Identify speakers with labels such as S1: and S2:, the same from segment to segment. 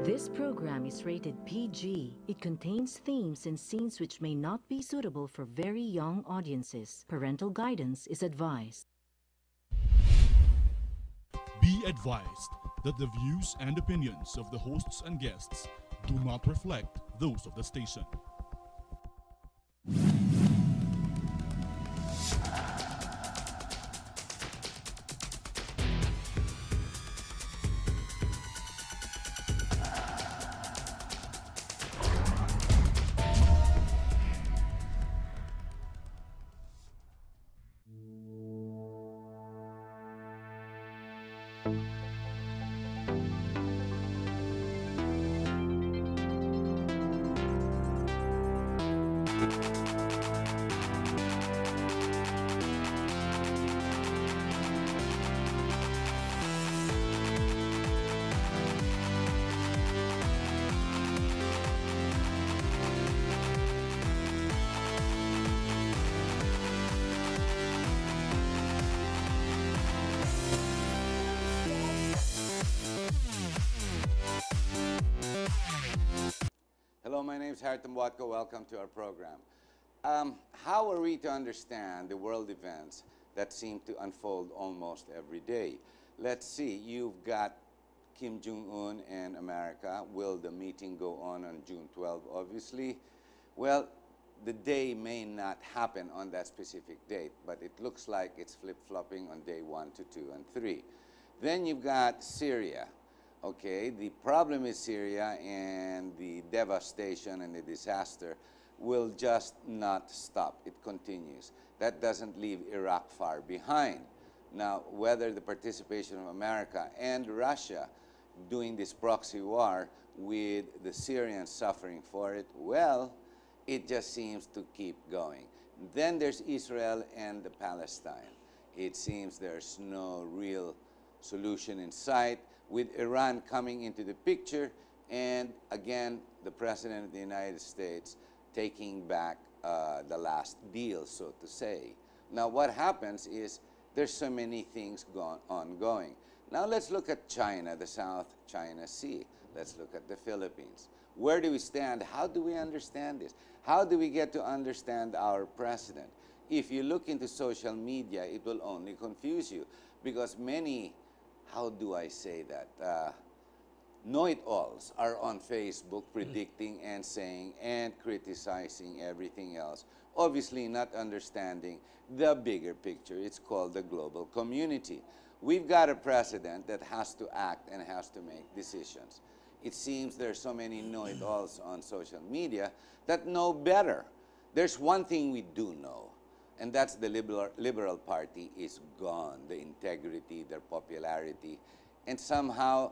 S1: This program is rated PG. It contains themes and scenes which may not be suitable for very young audiences. Parental guidance is advised.
S2: Be advised that the views and opinions of the hosts and guests do not reflect those of the station.
S3: Hello, my name is Harriton Watko. Welcome to our program. How are we to understand the world events that seem to unfold almost every day? Let's see, you've got Kim Jong-un and America. Will the meeting go on June 12, obviously? Well, the day may not happen on that specific date, but it looks like it's flip-flopping on day 1 to 2 and 3. Then you've got Syria. Okay, the problem is Syria, and the devastation and the disaster will just not stop. It continues. That doesn't leave Iraq far behind. Now, whether the participation of America and Russia doing this proxy war with the Syrians suffering for it, well, it just seems to keep going. Then there's Israel and the Palestine. It seems there's no real solution in sight, with Iran coming into the picture, and again, the President of the United States taking back the last deal, so to say. Now, what happens is there's so many things ongoing. Now, let's look at China, the South China Sea. Let's look at the Philippines. Where do we stand? How do we understand this? How do we get to understand our president? If you look into social media, it will only confuse you, because many, how do I say that, know-it-alls are on Facebook predicting and saying and criticizing everything else, obviously not understanding the bigger picture. It's called the global community. We've got a president that has to act and has to make decisions. It seems there's so many know-it-alls on social media that know better. There's one thing we do know, and that's the Liberal Party is gone, the integrity, their popularity, and somehow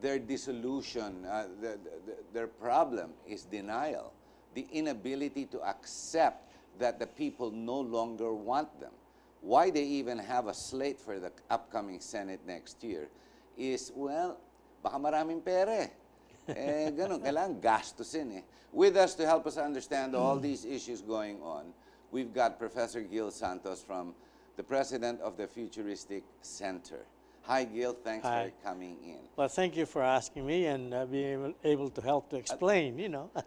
S3: their dissolution, their problem is denial, the inability to accept that the people no longer want them. Why they even have a slate for the upcoming Senate next year is, well, baka maraming pere. Ganun, kailangan gastusin eh. With us to help us understand all these issues going on, we've got Professor Gil Santos, from the president of the Futuristic Center. Hi, Gil. Thanks for coming in.
S4: Well, thank you for asking me and being able to help to explain,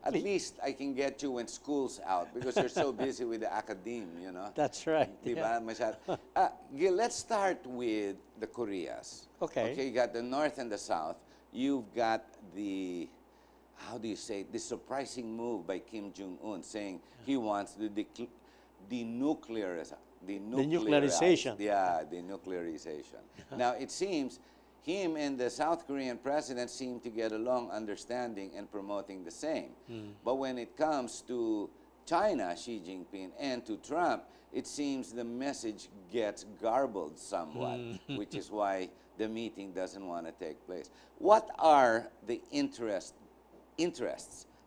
S3: At least I can get you when school's out, because you're so busy with the academe,
S4: That's right.
S3: Diba? Gil, let's start with the Koreas.
S4: Okay.
S3: Okay, you got the North and the South. You've got the, how do you say, the surprising move by Kim Jong-un, saying he wants the denuclearization. Yeah, denuclearization. Now, it seems him and the South Korean president seem to get along, understanding and promoting the same. But when it comes to China, Xi Jinping, and to Trump, it seems the message gets garbled somewhat, which is why the meeting doesn't want to take place. What are the interests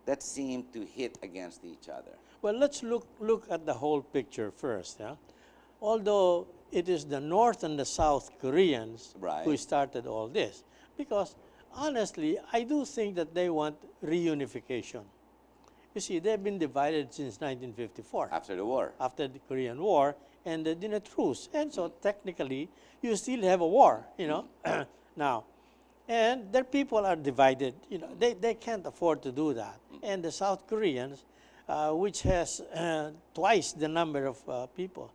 S3: that seem to hit against each other?
S4: Well, let's look at the whole picture first. Yeah? Although it is the North and the South Koreans who started all this, because honestly, I do think that they want reunification. You see, they've been divided since 1954.
S3: After the war.
S4: After the Korean War, and they did a truce. And so technically, you still have a war, Now, And their people are divided. You know, they can't afford to do that. And the South Koreans, which has twice the number of people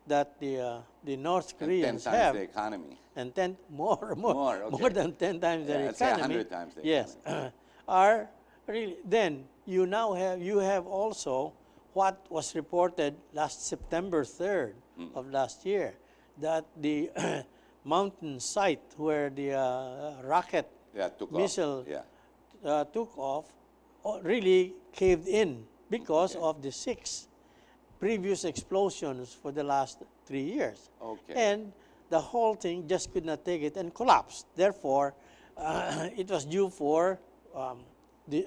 S4: that the North Koreans
S3: 10 times
S4: have,
S3: the economy.
S4: and 10 more
S3: Okay.
S4: more than 10 times their
S3: Let's say
S4: economy.
S3: 100 times the
S4: Yes,
S3: economy.
S4: are really. Then you now have also what was reported last September 3rd of last year, that the mountain site where the rocket
S3: Yeah, took
S4: missile
S3: off. Yeah.
S4: took off really caved in because
S3: Okay.
S4: of the 6 previous explosions for the last 3 years.
S3: Okay.
S4: And the whole thing just could not take it and collapsed. Therefore, it was due for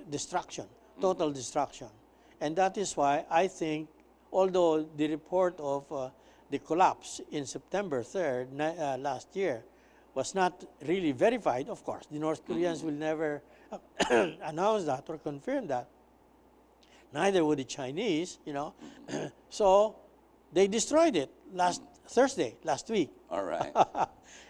S4: destruction, total destruction. And that is why I think, although the report of the collapse in September 3rd last year was not really verified, of course, the North Koreans will never announce that or confirm that. Neither would the Chinese, you know. So they destroyed it last Thursday, last week.
S3: All right.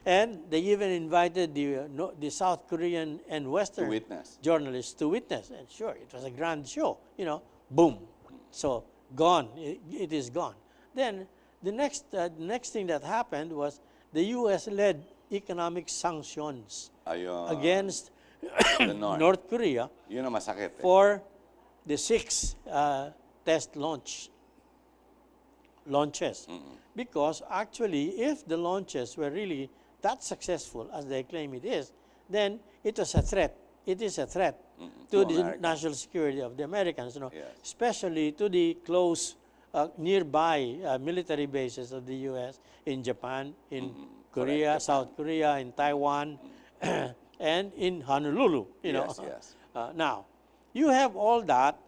S4: And they even invited the South Korean and Western
S3: witness.
S4: journalists to witness. And sure, it was a grand show, you know, boom. So gone, it is gone. Then the next thing that happened was the U.S. led economic sanctions
S3: Ayun.
S4: against
S3: The North.
S4: North Korea
S3: Yun ang masakit. Eh.
S4: for the 6 test launches. Because actually, if the launches were really that successful as they claim it is, then it was a threat. It is a threat to the
S3: America.
S4: national security of the Americans, you know,
S3: Yes.
S4: especially to the close nearby military bases of the U.S. in Japan, in Korea,
S3: Correct,
S4: South Korea, in Taiwan, and in Honolulu. You know.
S3: Yes, yes.
S4: Now, you have all that,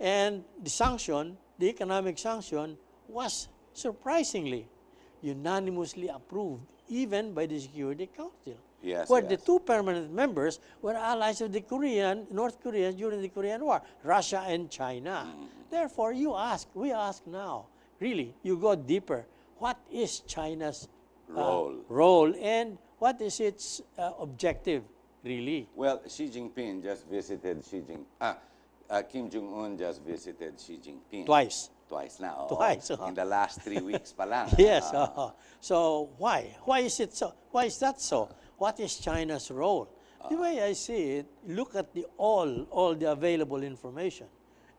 S4: and the sanction, the economic sanction, was surprisingly unanimously approved, even by the Security Council,
S3: Yes,
S4: where the
S3: yes.
S4: 2 permanent members were allies of the North Koreans during the Korean War, Russia and China. Therefore, we ask now, really, you go deeper. What is China's role, and what is its objective, really?
S3: Well, Xi Jinping just visited Kim Jong-un just visited Xi Jinping.
S4: Twice.
S3: Twice now.
S4: Twice,
S3: In the last 3 weeks pa lang.
S4: Yes. So why? Why is it so? Why is that so? What is China's role? The way I see it, look at all the available information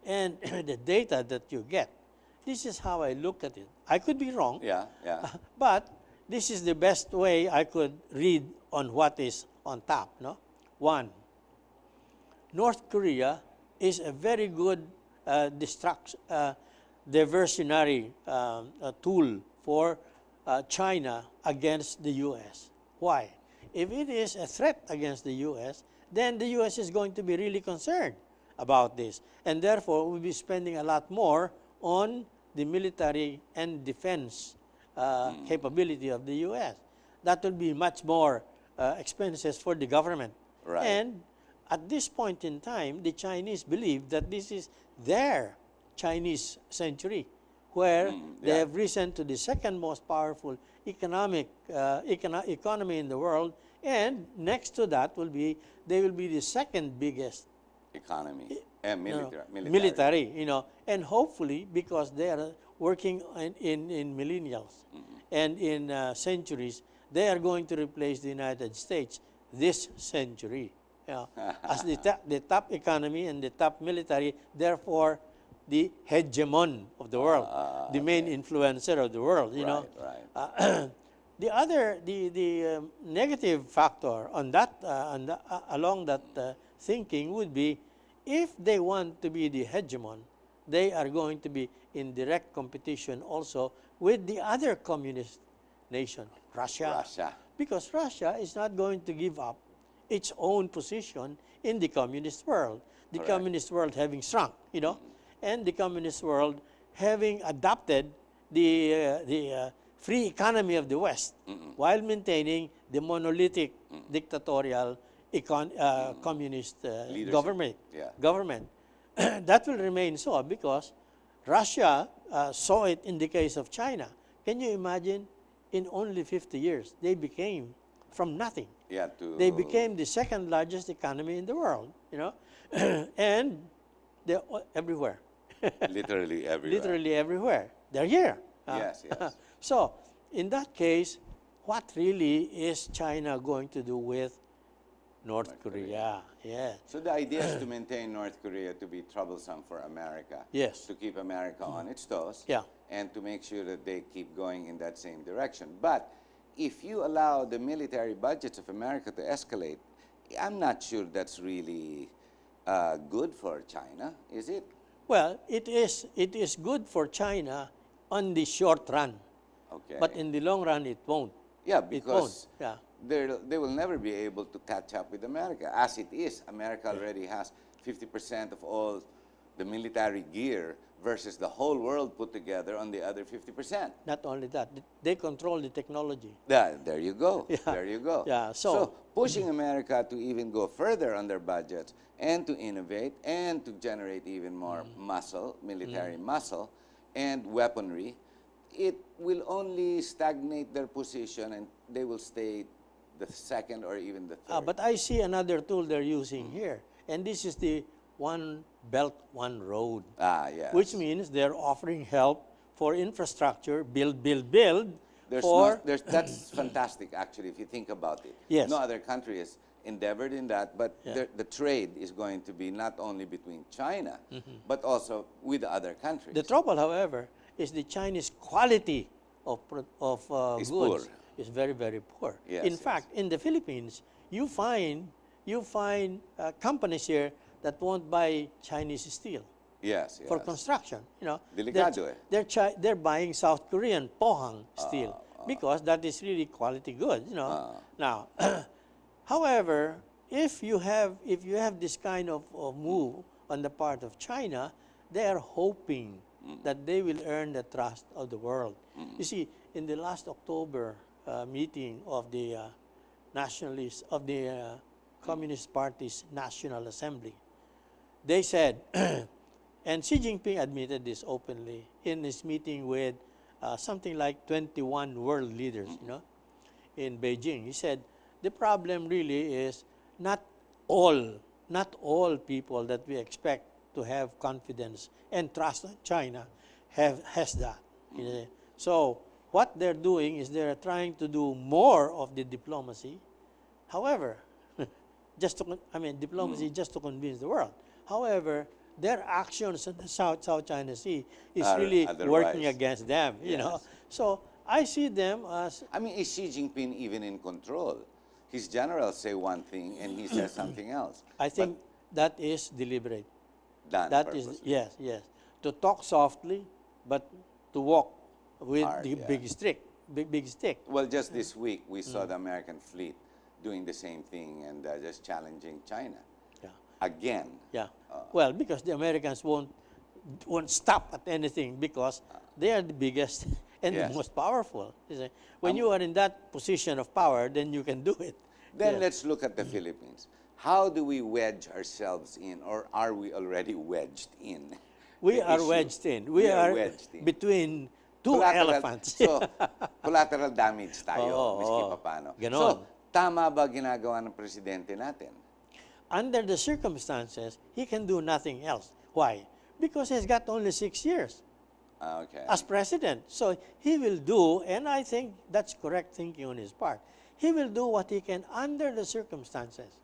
S4: and the data that you get. This is how I look at it. I could be wrong.
S3: Yeah, yeah.
S4: But this is the best way I could read on what is on top. No? 1, North Korea is a very good diversionary tool for China against the U.S. Why? If it is a threat against the U.S., then the U.S. is going to be really concerned about this. And therefore, we'll be spending a lot more on the military and defense capability of the U.S. That will be much more expenses for the government.
S3: Right.
S4: And at this point in time, the Chinese believe that this is their Chinese century, where they have risen to the second most powerful economy in the world, and next to that they will be the second biggest
S3: Economy. And
S4: military, you know, and hopefully, because they are working in millennials and in centuries, they are going to replace the United States this century, you know, as the top economy and the top military, therefore the hegemon of the world, the main influencer of the world, you know.
S3: Right.
S4: The negative factor on that, along that thinking would be, if they want to be the hegemon, they are going to be in direct competition also with the other communist nation, Russia. Because Russia is not going to give up its own position in the communist world. The communist world having shrunk, you know, and the communist world having adopted the free economy of the West while maintaining the monolithic dictatorial communist government.
S3: Yeah.
S4: Government. That will remain so because Russia saw it in the case of China. Can you imagine? In only 50 years, they became from nothing.
S3: Yeah,
S4: They became the second largest economy in the world, and they're everywhere.
S3: literally everywhere.
S4: Literally everywhere. They're here.
S3: Yes, yes.
S4: So, in that case, what really is China going to do with North Korea? Yeah.
S3: So the idea is to maintain North Korea to be troublesome for America.
S4: Yes.
S3: To keep America on its toes.
S4: Yeah.
S3: And to make sure that they keep going in that same direction. But if you allow the military budgets of America to escalate, I'm not sure that's really good for China, is it?
S4: Well, it is good for China on the short run.
S3: Okay.
S4: But in the long run, it won't.
S3: Yeah,
S4: It won't.
S3: because
S4: Yeah.
S3: they will never be able to catch up with America. As it is, America already has 50% of all the military gear versus the whole world put together on the other 50%.
S4: Not only that, they control the technology.
S3: There you go.
S4: Yeah.
S3: There you go.
S4: Yeah,
S3: So pushing America to even go further on their budgets and to innovate and to generate even more muscle, military muscle, and weaponry, it will only stagnate their position and they will stay the second or even the third.
S4: But I see another tool they're using here, and this is the One Belt, One Road.
S3: Yes.
S4: Which means they're offering help for infrastructure, build.
S3: That's fantastic, actually, if you think about it.
S4: Yes.
S3: No other country has endeavored in that, but
S4: Yeah.
S3: the trade is going to be not only between China, but also with the other countries.
S4: The trouble, however, is the Chinese quality of
S3: Is
S4: goods
S3: poor.
S4: is very, very poor.
S3: Yes,
S4: In
S3: yes.
S4: fact, in the Philippines, you find companies here that won't buy Chinese steel
S3: Yes, yes.
S4: for construction.
S3: Delicado eh.
S4: They're buying South Korean Pohang steel because that is really quality goods. Now, however, if you have this kind of move on the part of China, they are hoping that they will earn the trust of the world. You see, in the last October meeting of the Communist Party's National Assembly, they said, and Xi Jinping admitted this openly in his meeting with something like 21 world leaders, in Beijing. He said, the problem really is not all people that we expect to have confidence and trust in China has that. So what they're doing is they're trying to do more of the diplomacy. However, diplomacy just to convince the world. However, their actions in the South China Sea is really working against them. So I see them as.
S3: Is Xi Jinping even in control? His generals say one thing and he says something else.
S4: I think that is deliberate.
S3: Done
S4: That
S3: purposely.
S4: is yes. To talk softly, but to walk with
S3: Hard,
S4: the
S3: yeah.
S4: big stick.
S3: Well, just this week we saw the American fleet doing the same thing and just challenging China
S4: Yeah.
S3: again.
S4: Yeah. Well, because the Americans won't stop at anything because they are the biggest and
S3: Yes.
S4: the most powerful. You see. When you are in that position of power, then you can do it.
S3: Then
S4: Yeah.
S3: let's look at the Philippines. How do we wedge ourselves in, or are we already wedged in?
S4: We
S3: the
S4: are
S3: issue?
S4: wedged in.
S3: We
S4: We
S3: are
S4: are
S3: wedged in.
S4: between two
S3: Collateral-
S4: elephants.
S3: So, collateral damage tayo,
S4: Oo,
S3: miski
S4: oo.
S3: papano.
S4: Ganon.
S3: So, tama ba ginagawa ng presidente natin?
S4: Under the circumstances, he can do nothing else. Why? Because he's got only 6 years
S3: Okay.
S4: as president. So he will do, and I think that's correct thinking on his part, he will do what he can under the circumstances.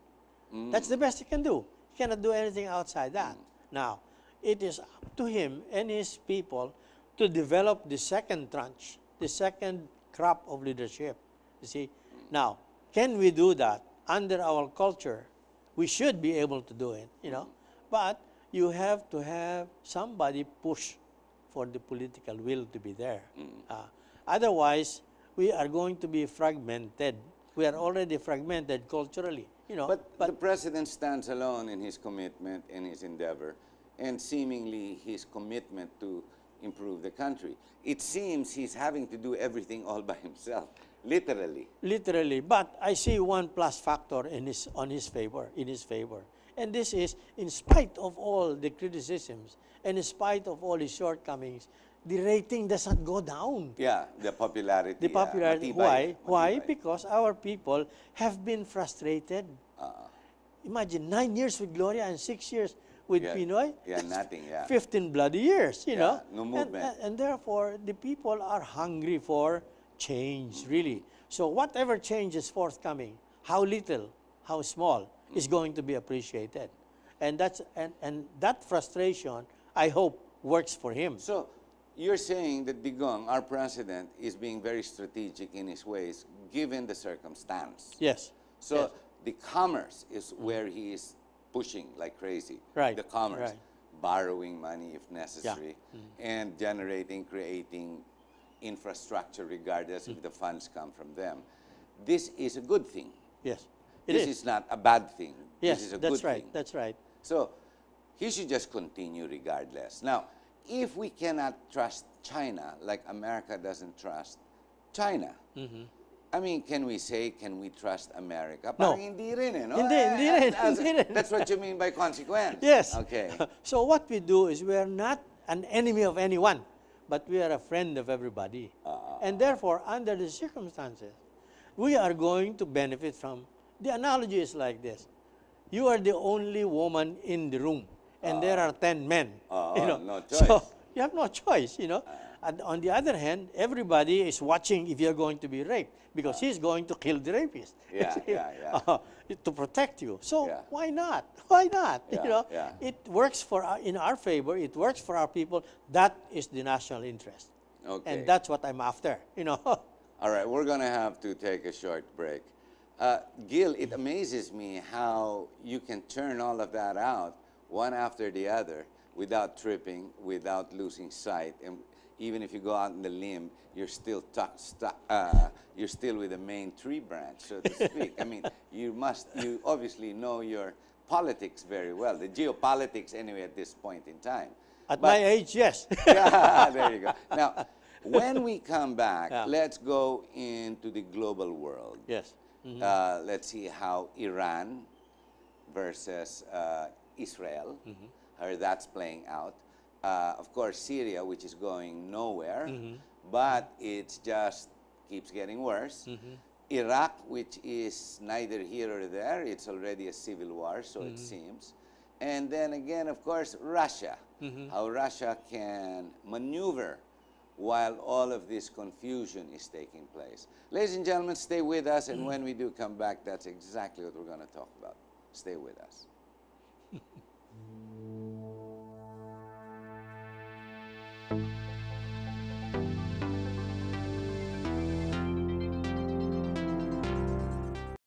S4: That's the best he can do. He cannot do anything outside that. Now, it is up to him and his people to develop the second tranche, the second crop of leadership. You see? Now, can we do that under our culture? We should be able to do it, But you have to have somebody push for the political will to be there. Otherwise, we are going to be fragmented. We are already fragmented culturally,
S3: But the president stands alone in his commitment and his endeavor, and seemingly his commitment to improve the country. It seems he's having to do everything all by himself, literally.
S4: Literally, but I see one plus factor in his favor. And this is, in spite of all the criticisms and in spite of all his shortcomings, the rating does not go down.
S3: Yeah, the popularity.
S4: The popularity.
S3: Matibay.
S4: Why?
S3: Matibay.
S4: Because our people have been frustrated. Imagine 9 years with Gloria and 6 years with
S3: Yeah.
S4: Pinoy.
S3: Yeah, nothing, yeah.
S4: 15 bloody years, you
S3: Yeah,
S4: know.
S3: no movement.
S4: And therefore, the people are hungry for change, really. So whatever change is forthcoming, how little, how small, is going to be appreciated. And that frustration, I hope, works for him.
S3: So you're saying that Digong, our president, is being very strategic in his ways, given the circumstance.
S4: Yes.
S3: So
S4: Yes.
S3: the commerce is where he is pushing like crazy.
S4: Right,
S3: The commerce,
S4: right.
S3: borrowing money if necessary, and creating infrastructure regardless if the funds come from them. This is a good thing.
S4: Yes.
S3: This is not a bad thing.
S4: Yes,
S3: This is a
S4: that's
S3: good
S4: right.
S3: thing.
S4: That's right.
S3: So he should just continue regardless. Now, if we cannot trust China like America doesn't trust China, I mean, can we trust America?
S4: No.
S3: Parang hindi rin, eh, no?
S4: Hindi rin, hindi rin.
S3: That's what you mean by consequence.
S4: Yes.
S3: Okay.
S4: So what we do is we are not an enemy of anyone, but we are a friend of everybody. And therefore, under the circumstances, we are going to benefit from. The analogy is like this. You are the only woman in the room, and there are 10 men. You know?
S3: No choice.
S4: So you have no choice, you know. And on the other hand, everybody is watching if you're going to be raped, because he's going to kill the rapist.
S3: Yeah.
S4: To protect you. So
S3: Yeah.
S4: why not? Why not?
S3: Yeah,
S4: You know,
S3: yeah.
S4: it works in our favor. It works for our people. That is the national interest.
S3: Okay.
S4: And that's what I'm after, you know.
S3: All right, we're going to have to take a short break. Gil, it amazes me how you can turn all of that out one after the other without tripping, without losing sight. And even if you go out in the limb, you're still you're still with the main tree branch, so to speak. I mean, you obviously know your politics very well, the geopolitics anyway at this point in time.
S4: At my age, yes.
S3: Yeah, there you go. Now, when we come back,
S4: Yeah.
S3: let's go into the global world.
S4: Yes.
S3: Let's see how Iran versus Israel, how that's playing out. Of course, Syria, which is going nowhere, but it just keeps getting worse. Iraq, which is neither here or there, it's already a civil war, so it seems. And then again, of course, Russia, how Russia can maneuver while all of this confusion is taking place. Ladies and gentlemen, stay with us, and when we do come back, that's exactly what we're going to talk about. Stay with us.